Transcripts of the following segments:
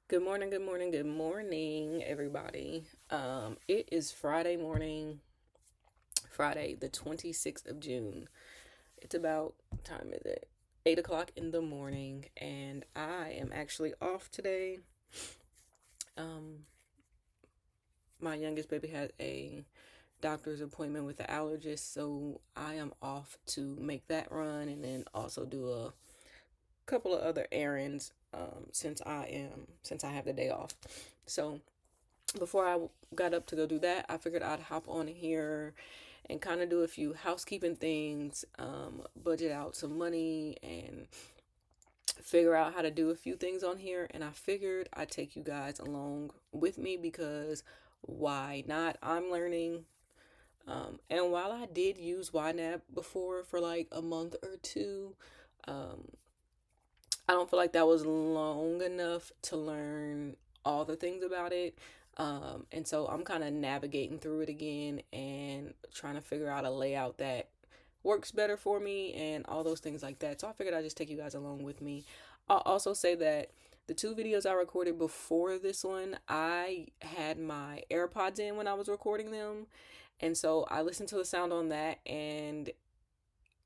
Good morning, good morning, good morning, everybody. It is Friday morning, Friday, the 26th of June. It's about, what time is it? 8 o'clock in the morning, and I am actually off today. Um, my youngest baby had a doctor's appointment with the allergist, so I am off to make that run and then also do a couple of other errands since I have the day off. So before I got up to go do that, I figured I'd hop on here and kind of do a few housekeeping things, budget out some money, and figure out how to do a few things on here. And I figured I'd take you guys along with me because why not? I'm learning. And while I did use Ynab before for like a month or two, um, I don't feel like that was long enough to learn all the things about it. And so I'm kind of navigating through it again and trying to figure out a layout that works better for me and all those things like that. So I figured I'd just take you guys along with me. I'll also say that the two videos I recorded before this one, I had my AirPods in when I was recording them. And so I listened to the sound on that and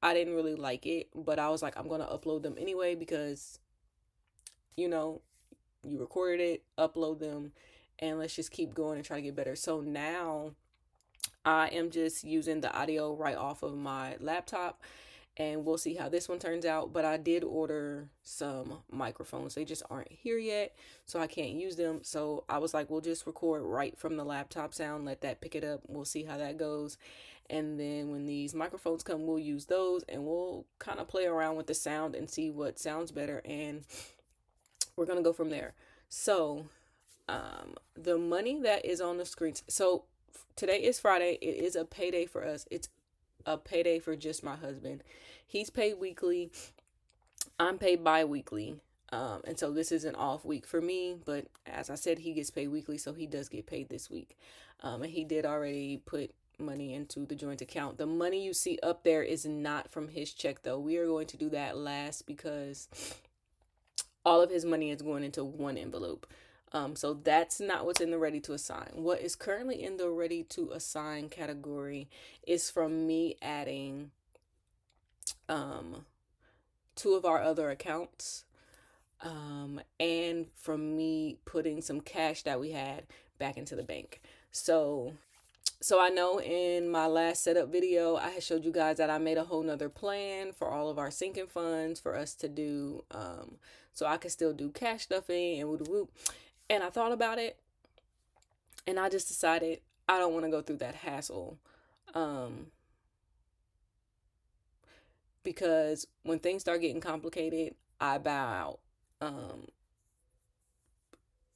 I didn't really like it, but I was like, I'm going to upload them anyway because you know, you recorded it, upload them, and let's just keep going and try to get better. So now I am just using the audio right off of my laptop and we'll see how this one turns out. But I did order some microphones. They just aren't here yet, so I can't use them. So I was like, we'll just record right from the laptop sound, let that pick it up. We'll see how that goes. And then when these microphones come, we'll use those and we'll kind of play around with the sound and see what sounds better. And we're going to go from there. So, the money that is on the screens. So, today is Friday. It is a payday for us. It's a payday for just my husband. He's paid weekly. I'm paid bi-weekly. And so this is an off week for me, but as I said, he gets paid weekly, so he does get paid this week. And he did already put money into the joint account. The money you see up there is not from his check, though. We are going to do that last because all of his money is going into one envelope. So that's not what's in the ready to assign. What is currently in the ready to assign category is from me adding um, two of our other accounts, and from me putting some cash that we had back into the bank. So I know in my last setup video, I had showed you guys that I made a whole nother plan for all of our sinking funds for us to do, so I could still do cash stuffing and whoop whoop. And I thought about it and I just decided I don't want to go through that hassle. Um, because when things start getting complicated, I bow out.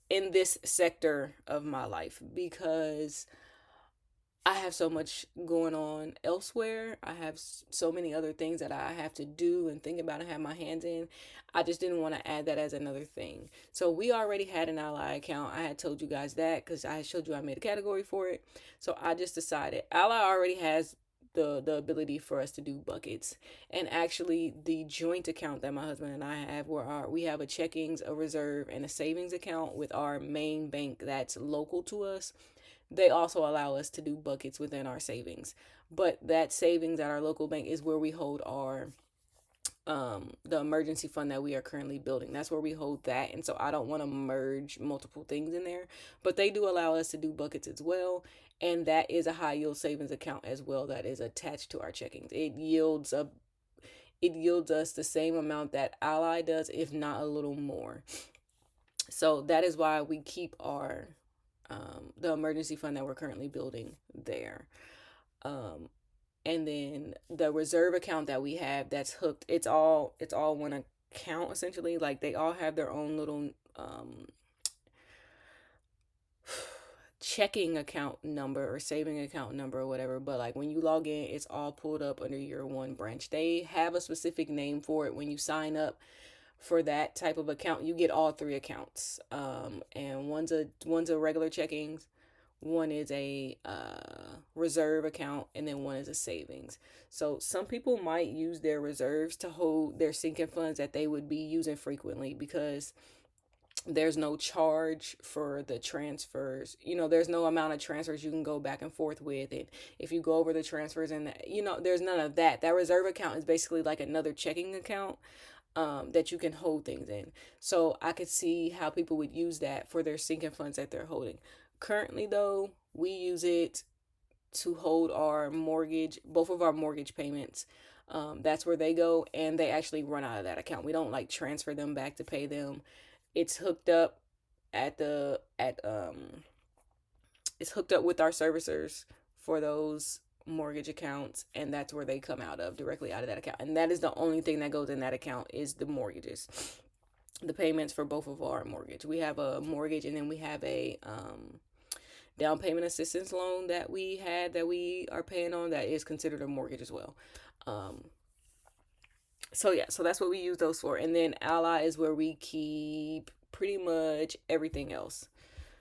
In this sector of my life because I have so much going on elsewhere. I have so many other things that I have to do and think about and have my hands in. I just didn't want to add that as another thing. So we already had an Ally account. I had told you guys that because I showed you I made a category for it. So I just decided Ally already has the ability for us to do buckets. And actually the joint account that my husband and I have where we have a checkings, a reserve, and a savings account with our main bank that's local to us. They also allow us to do buckets within our savings. But that savings at our local bank is where we hold our the emergency fund that we are currently building. That's where we hold that. And so I don't want to merge multiple things in there. But they do allow us to do buckets as well. And that is a high yield savings account as well that is attached to our checkings. It yields us the same amount that Ally does, if not a little more. So that is why we keep our the emergency fund that we're currently building there. Um, and then the reserve account that we have that's hooked. It's all one account essentially. Like they all have their own little checking account number or saving account number or whatever, but like when you log in it's all pulled up under your one branch. They have a specific name for it. When you sign up for that type of account you get all three accounts, and one's a regular checkings, one is a reserve account, and then one is a savings. So some people might use their reserves to hold their sinking funds that they would be using frequently because There's no charge for the transfers. There's no amount of transfers you can go back and forth with it. If you go over the transfers and, there's none of that. That reserve account is basically like another checking account that you can hold things in. So I could see how people would use that for their sinking funds that they're holding. Currently, though, we use it to hold our mortgage, both of our mortgage payments. That's where they go, and they actually run out of that account. We don't like transfer them back to pay them. It's hooked up at the at it's hooked up with our servicers for those mortgage accounts, and that's where they come out of, directly out of that account. And that is the only thing that goes in that account is the mortgages, the payments for both of our mortgage. We have a mortgage, and then we have a down payment assistance loan that we are paying on, that is considered a mortgage as well. So yeah, so that's what we use those for. And then Ally is where we keep pretty much everything else.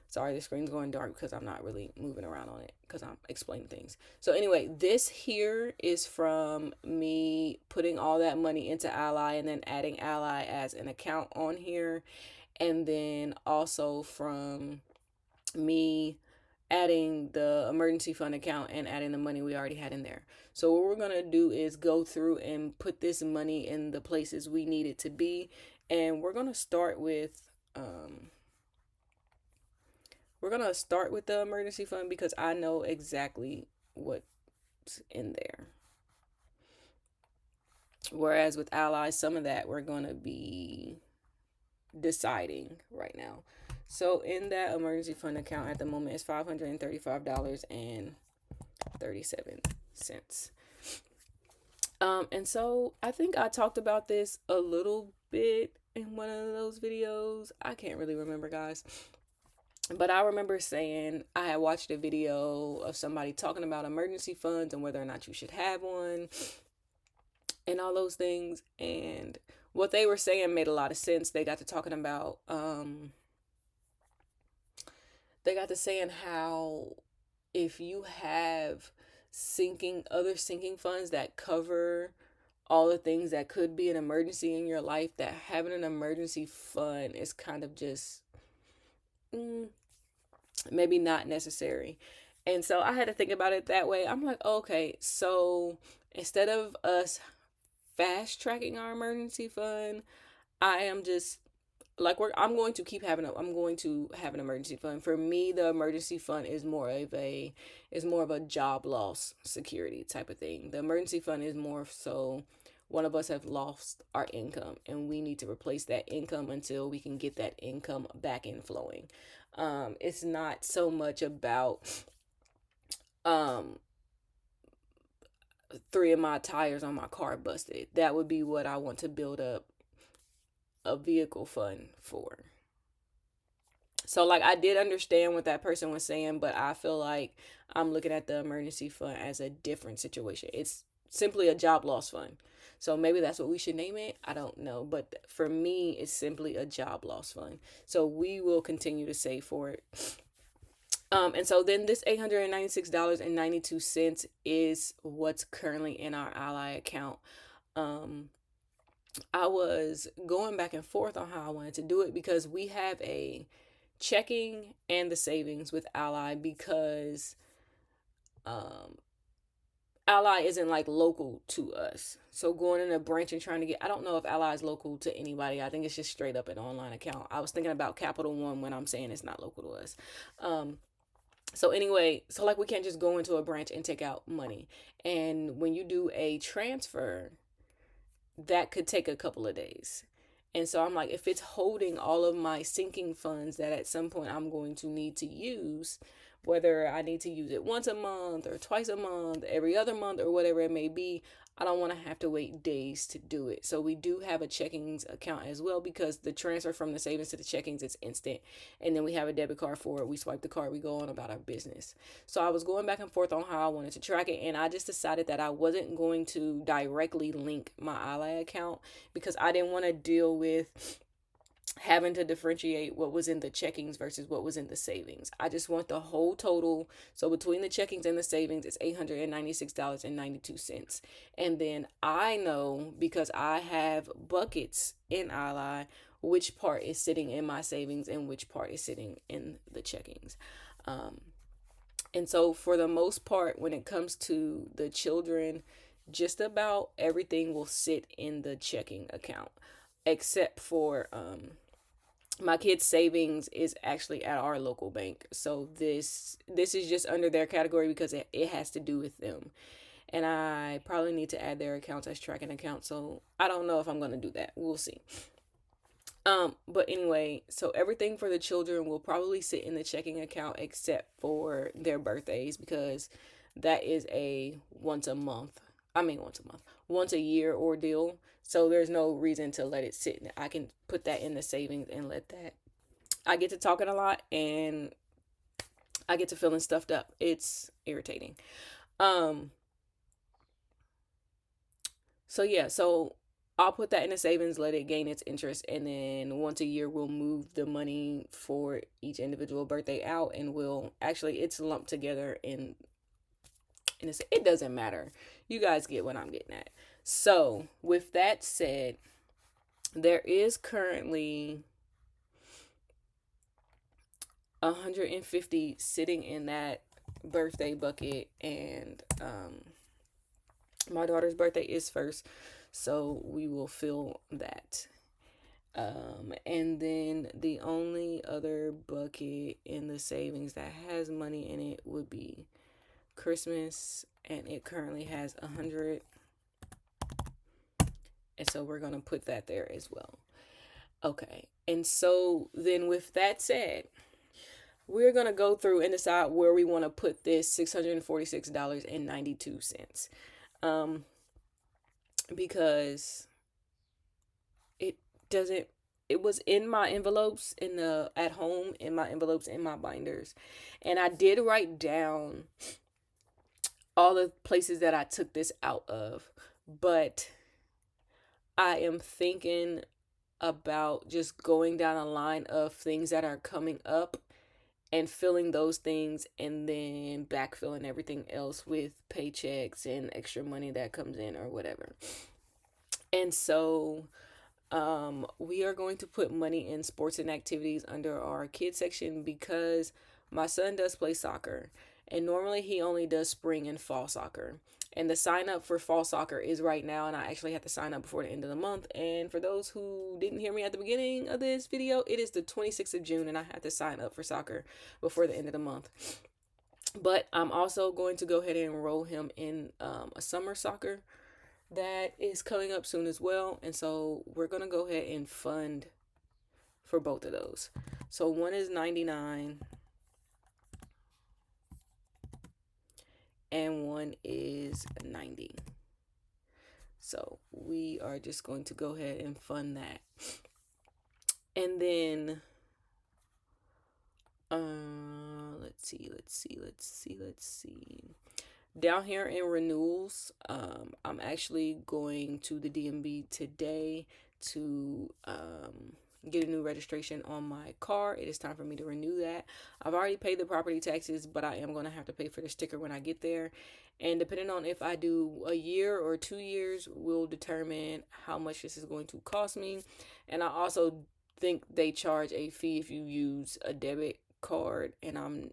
Sorry, the screen's going dark because I'm not really moving around on it because I'm explaining things. So anyway, this here is from me putting all that money into Ally and then adding Ally as an account on here. And then also from me adding the emergency fund account and adding the money we already had in there. So what we're going to do is go through and put this money in the places we need it to be. And we're going to start with the emergency fund because I know exactly what's in there. Whereas with Ally, some of that we're going to be deciding right now. So in that emergency fund account at the moment is $535.37. And so I think I talked about this a little bit in one of those videos. I can't really remember, guys. But I remember saying I had watched a video of somebody talking about emergency funds and whether or not you should have one and all those things. And what they were saying made a lot of sense. They got to talking about, they got to saying how if you have other sinking funds that cover all the things that could be an emergency in your life, that having an emergency fund is kind of just maybe not necessary. And so I had to think about it that way. I'm like, okay, so instead of us fast tracking our emergency fund, I am just like I'm going to have an emergency fund. For me, the emergency fund is more of a job loss security type of thing. The emergency fund is more so one of us have lost our income and we need to replace that income until we can get that income back in flowing. It's not so much about 3 of my tires on my car busted. That would be what I want to build up a vehicle fund for. So like I did understand what that person was saying, but I feel like I'm looking at the emergency fund as a different situation. It's simply a job loss fund. So maybe that's what we should name it. I don't know. But for me, it's simply a job loss fund. So we will continue to save for it. And so then this $896.92 is what's currently in our Ally account. I was going back and forth on how I wanted to do it because we have a checking and the savings with Ally because Ally isn't like local to us. So going in a branch and trying to I don't know if Ally is local to anybody. I think it's just straight up an online account. I was thinking about Capital One when I'm saying it's not local to us. So anyway, so like we can't just go into a branch and take out money. And when you do a transfer, that could take a couple of days. And so I'm like, if it's holding all of my sinking funds that at some point I'm going to need to use, whether I need to use it once a month or twice a month, every other month or whatever it may be, I don't want to have to wait days to do it. So we do have a checkings account as well because the transfer from the savings to the checkings is instant. And then we have a debit card for it. We swipe the card, we go on about our business. So I was going back and forth on how I wanted to track it. And I just decided that I wasn't going to directly link my Ally account because I didn't want to deal with having to differentiate what was in the checkings versus what was in the savings. I just want the whole total. So between the checkings and the savings, it's $896.92. And then I know because I have buckets in Ally which part is sitting in my savings and which part is sitting in the checkings. Um, and so, for the most part, when it comes to the children, just about everything will sit in the checking account, except for my kids' savings is actually at our local bank. So this is just under their category because it has to do with them. And I probably need to add their accounts as tracking accounts. So I don't know if I'm gonna do that. We'll see. But anyway, so everything for the children will probably sit in the checking account except for their birthdays, because that is a once a month. I mean, once a year ordeal. So there's no reason to let it sit. I can put that in the savings and let that. I get to talking a lot and I get to feeling stuffed up. It's irritating. Um, so yeah, so I'll put that in the savings, let it gain its interest, and then once a year we'll move the money for each individual birthday out, and we'll actually it's lumped together in it doesn't matter. You guys get what I'm getting at. So with that said, there is currently 150 sitting in that birthday bucket, and my daughter's birthday is first, so we will fill that. And then the only other bucket in the savings that has money in it would be Christmas, and it currently has 100, and so we're gonna put that there as well. Okay, and so then with that said, we're gonna go through and decide where we want to put this $646.92. Um, because it doesn't it was in my envelopes in the at home, in my envelopes in my binders, and I did write down all the places that I took this out of, but I am thinking about just going down a line of things that are coming up and filling those things, and then backfilling everything else with paychecks and extra money that comes in or whatever. And so we are going to put money in sports and activities under our kids section, because my son does play soccer, and normally he only does spring and fall soccer. And the sign up for fall soccer is right now, and I actually have to sign up before the end of the month. And for those who didn't hear me at the beginning of this video, it is the 26th of June, and I have to sign up for soccer before the end of the month. But I'm also going to go ahead and enroll him in a summer soccer that is coming up soon as well. And so we're going to go ahead and fund for both of those. So one is 99 and one is 90. So we are just going to go ahead and fund that. And then let's see. Down here in renewals, I'm actually going to the DMV today to get a new registration on my car. It is time for me to renew that. I've already paid the property taxes, but I am going to have to pay for the sticker when I get there. And depending on if I do a year or 2 years will determine how much this is going to cost me. And I also think they charge a fee if you use a debit card, and I'm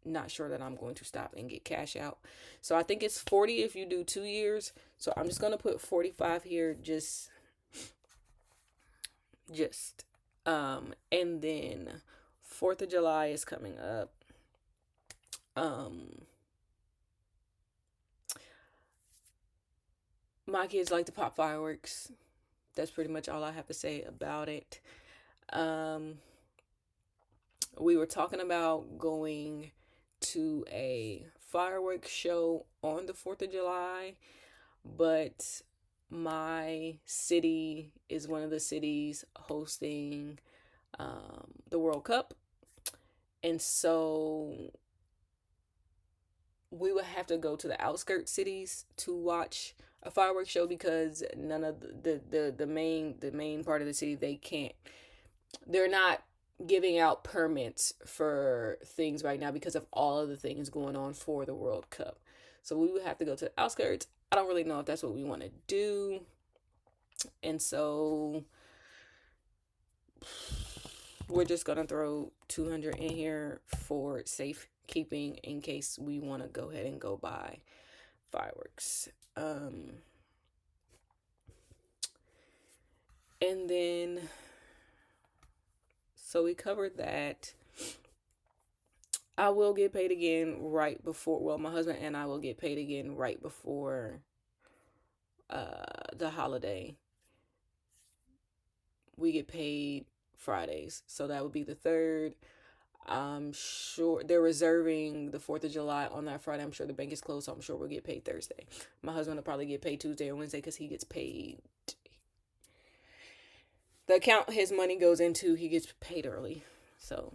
not sure that I'm going to stop and get cash out. So I think it's 40 if you do 2 years. So I'm just going to put 45 here, just and then 4th of July is coming up. My kids like to pop fireworks. That's pretty much all I have to say about it. We were talking about going to a fireworks show on the 4th of July, but my city is one of the cities hosting the World Cup. And so we would have to go to the outskirts cities to watch a fireworks show, because none of the main part of the city, they're not giving out permits for things right now because of all of the things going on for the World Cup. So we would have to go to the outskirts. I don't really know if that's what we want to do. And so we're just gonna throw 200 in here for safekeeping in case we want to go ahead and go buy fireworks. And then, so we covered that. I will get paid again right before, well, my husband and I will get paid again right before the holiday. We get paid Fridays, so that would be the 3rd. I'm sure they're reserving the 4th of July on that Friday. I'm sure the bank is closed, so I'm sure we'll get paid Thursday. My husband will probably get paid Tuesday or Wednesday because he gets paid. The account his money goes into, he gets paid early. So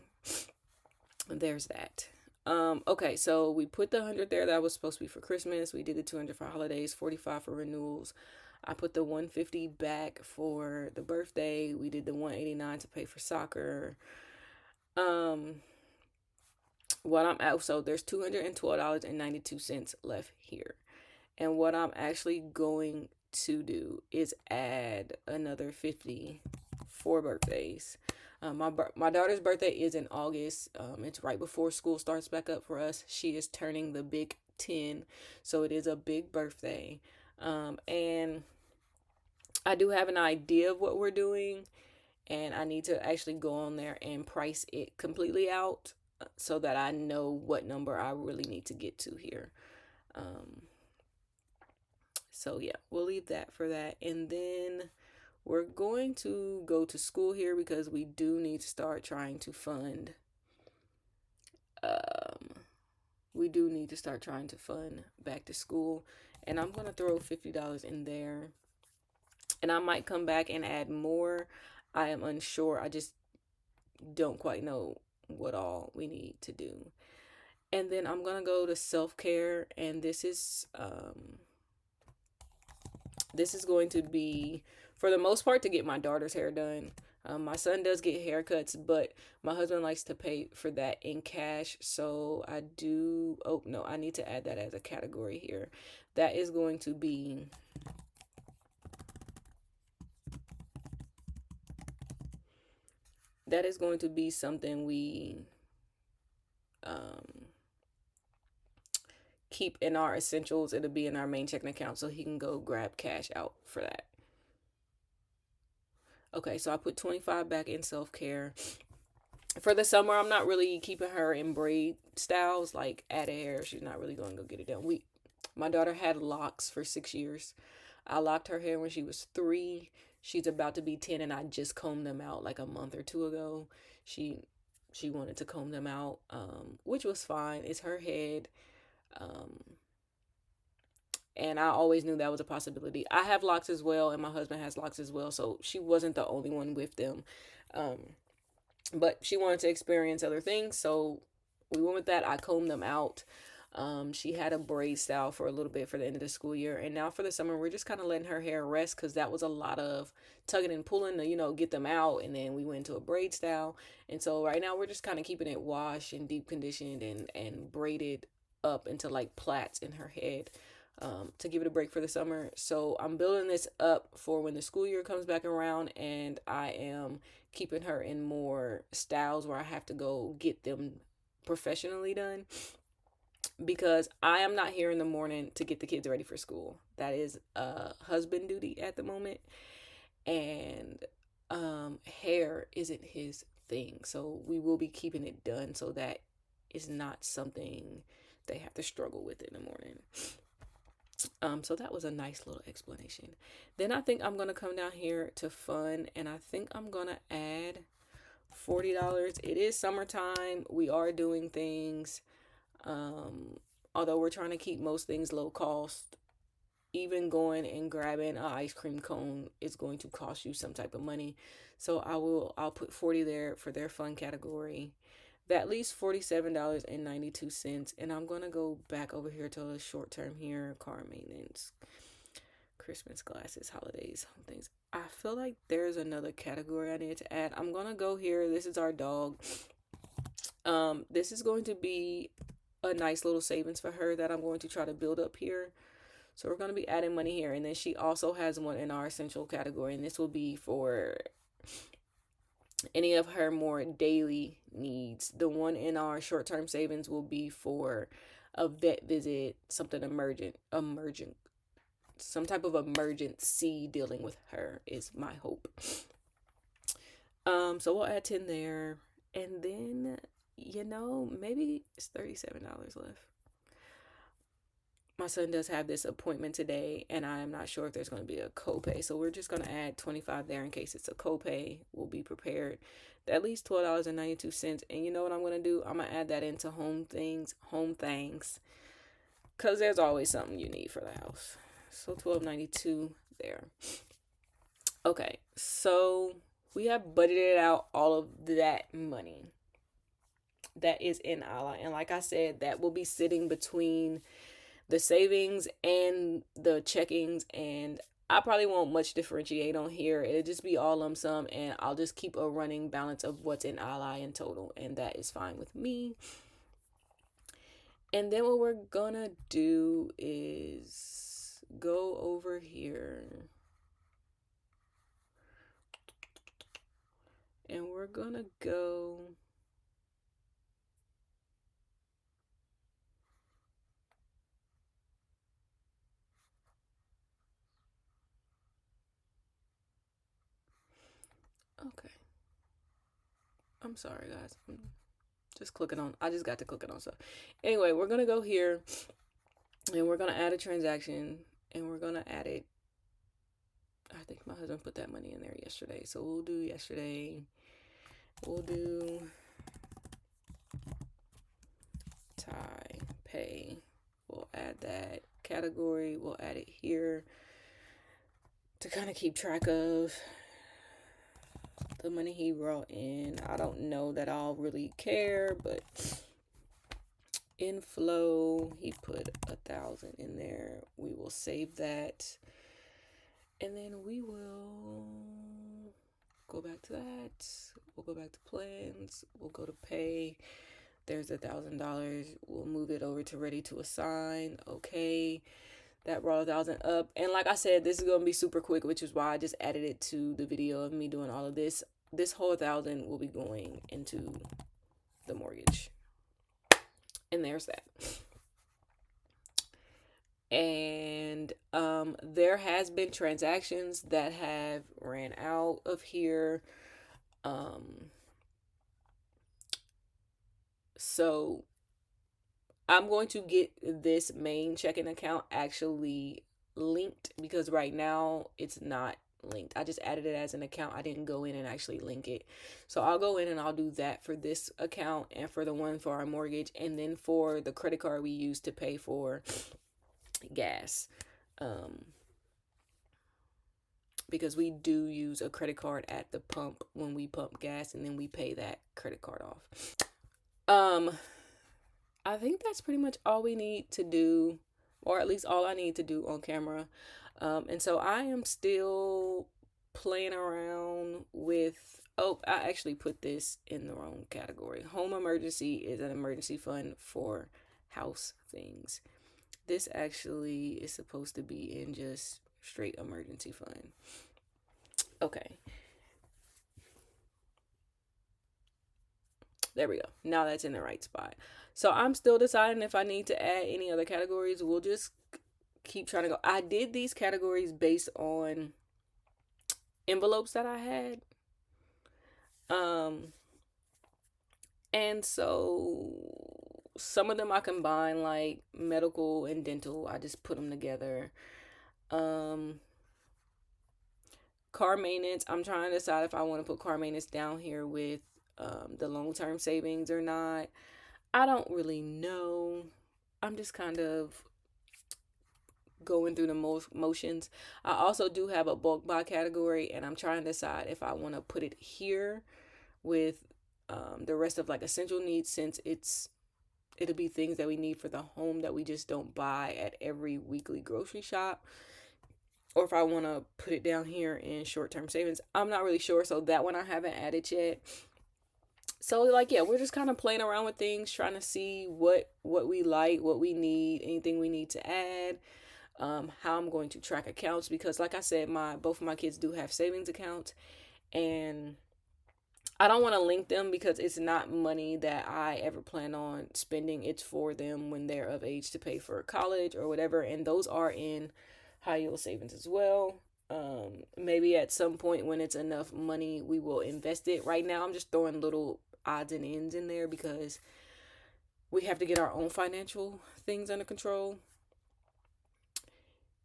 there's that. Okay, so we put the 100 there that was supposed to be for Christmas. We did the 200 for holidays, 45 for renewals. I put the 150 back for the birthday. We did the 189 to pay for soccer. What I'm at, so there's $212.92 left here. And what I'm actually going to do is add another 50 for birthdays. My daughter's birthday is in August. It's right before school starts back up for us. She is turning the big 10, so it is a big birthday. And I do have an idea of what we're doing, and I need to actually go on there and price it completely out so that I know what number I really need to get to here. So yeah, we'll leave that for that. And then we're going to go to school here because we do need to start trying to fund. We do need to start trying to fund back to school. And I'm going to throw $50 in there. And I might come back and add more. I am unsure. I just don't quite know what all we need to do. And then I'm going to go to self-care. And this is going to be, for the most part, to get my daughter's hair done. My son does get haircuts, but my husband likes to pay for that in cash. So I do, oh no, I need to add that as a category here. That is going to be something we keep in our essentials. It'll be in our main checking account, so he can go grab cash out for that. Okay, so I put 25 back in self-care. For the summer, I'm not really keeping her in braid styles, like added hair. She's not really going to go get it done. My daughter had locks for 6 years. I locked her hair when she was 3. She's about to be 10, and I just combed them out like a month or 2 ago. She wanted to comb them out, which was fine. It's her head. And I always knew that was a possibility. I have locks as well, and my husband has locks as well, so she wasn't the only one with them. But she wanted to experience other things, so we went with that. I combed them out. She had a braid style for a little bit for the end of the school year, and now for the summer, we're just kind of letting her hair rest because that was a lot of tugging and pulling to, get them out, and then we went to a braid style. And so right now, we're just kind of keeping it washed and deep conditioned and braided up into like plaits in her head. To give it a break for the summer. So I'm building this up for when the school year comes back around, and I am keeping her in more styles where I have to go get them professionally done, because I am not here in the morning to get the kids ready for school. That is husband duty at the moment, and hair isn't his thing, so we will be keeping it done so that is not something they have to struggle with in the morning. So that was a nice little explanation. Then I think I'm going to come down here to fun, and I think I'm going to add $40. It is summertime. We are doing things. Although we're trying to keep most things low cost, even going and grabbing an ice cream cone is going to cost you some type of money. So I'll put 40 there for their fun category. That leaves $47.92, and I'm going to go back over here to the short term here, car maintenance, Christmas glasses, holidays, home things. I feel like there's another category I need to add. I'm going to go here. This is our dog. This is going to be a nice little savings for her that I'm going to try to build up here. So we're going to be adding money here, and then she also has one in our essential category, and this will be for any of her more daily needs. The one in our short-term savings will be for a vet visit, something emergent, some type of emergency dealing with her is my hope. So we'll add 10 there. And then, maybe it's $37 left. My son does have this appointment today, and I am not sure if there's going to be a copay. So we're just going to add 25 there in case it's a copay. We'll be prepared. At least $12.92. And you know what I'm going to do? I'm going to add that into home things. Because there's always something you need for the house. So $12.92 there. Okay, so we have budgeted out all of that money that is in Ally. And like I said, that will be sitting between the savings and the checkings, and I probably won't much differentiate on here. It'll just be all lump sum, and I'll just keep a running balance of what's in Ally in total, and that is fine with me. And then what we're gonna do is go over here and we're gonna go okay. I'm sorry, guys. I'm just clicking on. I just got to clicking on stuff. Anyway, we're gonna go here, and we're gonna add a transaction, and we're gonna add it. I think my husband put that money in there yesterday, so we'll do yesterday. We'll do Thai pay. We'll add that category. We'll add it here to kind of keep track of the money he brought in. I don't know that I'll really care, but inflow, he put 1,000 in there. We will save that, and then we will go back to that. We'll go back to plans. We'll go to pay. There's $1,000. We'll move it over to ready to assign. Okay, that brought 1,000 up. And like I said, this is gonna be super quick, which is why I just added it to the video of me doing all of this. This whole 1,000 will be going into the mortgage, and there's that. And there has been transactions that have ran out of here. So I'm going to get this main checking account actually linked, because right now it's not linked. I just added it as an account. I didn't go in and actually link it. So I'll go in and I'll do that for this account and for the one for our mortgage, and then for the credit card we use to pay for gas. Because we do use a credit card at the pump when we pump gas, and then we pay that credit card off. I think that's pretty much all we need to do, or at least all I need to do on camera. And so I am still playing around with, I actually put this in the wrong category. Home emergency is an emergency fund for house things. This actually is supposed to be in just straight emergency fund. Okay. There we go. Now that's in the right spot. So I'm still deciding if I need to add any other categories. We'll just keep trying to go. I did these categories based on envelopes that I had. And so some of them I combine, like medical and dental. I just put them together. Car maintenance, I'm trying to decide if I want to put car maintenance down here with the long-term savings or not. I don't really know. I'm just kind of going through the motions. I also do have a bulk buy category, and I'm trying to decide if I want to put it here with the rest of like essential needs, since it'll be things that we need for the home that we just don't buy at every weekly grocery shop, or if I want to put it down here in short-term savings. I'm not really sure, so that one I haven't added yet. So like, yeah, we're just kind of playing around with things, trying to see what we like, what we need, anything we need to add, how I'm going to track accounts, because like I said, both of my kids do have savings accounts, and I don't want to link them because it's not money that I ever plan on spending. It's for them when they're of age to pay for college or whatever. And those are in high yield savings as well. Maybe at some point when it's enough money, we will invest it. Right now, I'm just throwing little odds and ends in there because we have to get our own financial things under control.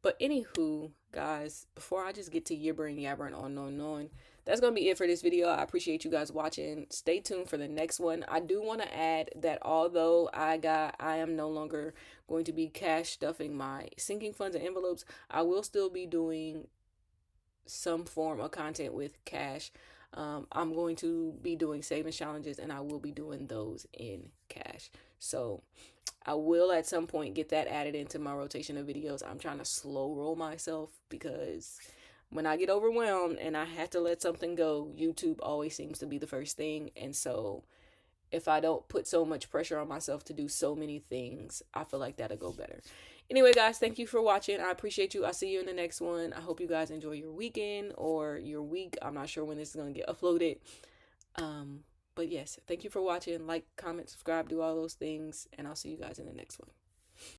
But anywho, guys, before I just get to yibbering, yabbering on, that's going to be it for this video. I appreciate you guys watching. Stay tuned for the next one. I do want to add that although I am no longer going to be cash stuffing my sinking funds and envelopes, I will still be doing some form of content with cash. I'm going to be doing savings challenges and I will be doing those in cash. So I will at some point get that added into my rotation of videos. I'm trying to slow roll myself because when I get overwhelmed and I have to let something go, YouTube always seems to be the first thing. And so if I don't put so much pressure on myself to do so many things, I feel like that'll go better. Anyway, guys, thank you for watching. I appreciate you. I'll see you in the next one. I hope you guys enjoy your weekend or your week. I'm not sure when this is going to get uploaded. But yes, thank you for watching. Like, comment, subscribe, do all those things. And I'll see you guys in the next one.